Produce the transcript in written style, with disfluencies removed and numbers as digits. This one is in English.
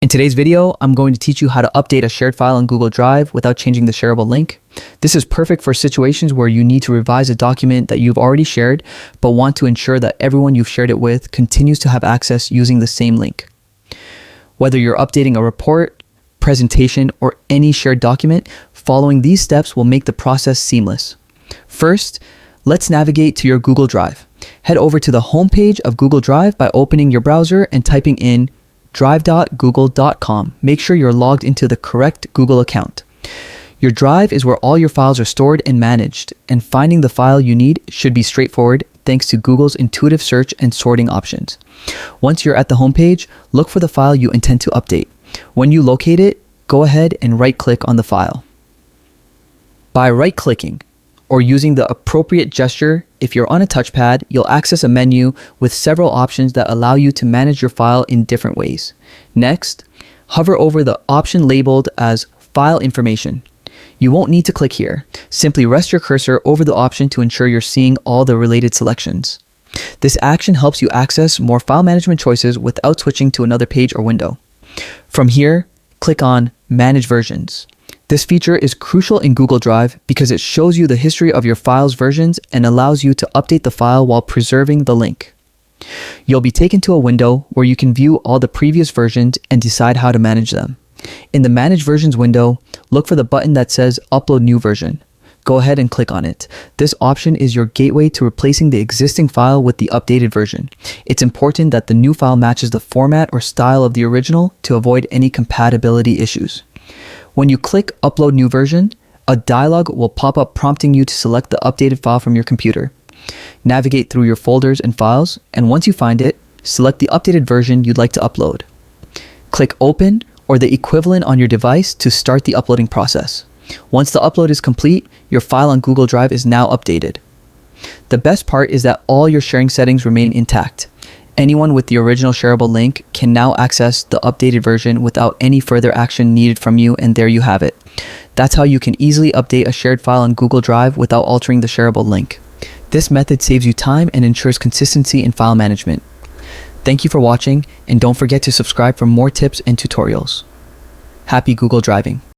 In today's video, I'm going to teach you how to update a shared file on Google Drive without changing the shareable link. This is perfect for situations where you need to revise a document that you've already shared, but want to ensure that everyone you've shared it with continues to have access using the same link. Whether you're updating a report, presentation, or any shared document, following these steps will make the process seamless. First, let's navigate to your Google Drive. Head over to the homepage of Google Drive by opening your browser and typing in drive.google.com. Make sure you're logged into the correct Google account. Your Drive is where all your files are stored and managed, and finding the file you need should be straightforward thanks to Google's intuitive search and sorting options. Once you're at the homepage, look for the file you intend to update. When you locate it, go ahead and right-click on the file. By right-clicking, or using the appropriate gesture, if you're on a touchpad, you'll access a menu with several options that allow you to manage your file in different ways. Next, hover over the option labeled as File Information. You won't need to click here. Simply rest your cursor over the option to ensure you're seeing all the related selections. This action helps you access more file management choices without switching to another page or window. From here, click on Manage Versions. This feature is crucial in Google Drive because it shows you the history of your file's versions and allows you to update the file while preserving the link. You'll be taken to a window where you can view all the previous versions and decide how to manage them. In the Manage Versions window, look for the button that says Upload New Version. Go ahead and click on it. This option is your gateway to replacing the existing file with the updated version. It's important that the new file matches the format or style of the original to avoid any compatibility issues. When you click Upload New Version, a dialog will pop up prompting you to select the updated file from your computer. Navigate through your folders and files, and once you find it, select the updated version you'd like to upload. Click Open or the equivalent on your device to start the uploading process. Once the upload is complete, your file on Google Drive is now updated. The best part is that all your sharing settings remain intact. Anyone with the original shareable link can now access the updated version without any further action needed from you, and there you have it. That's how you can easily update a shared file on Google Drive without altering the shareable link. This method saves you time and ensures consistency in file management. Thank you for watching, and don't forget to subscribe for more tips and tutorials. Happy Google Driving!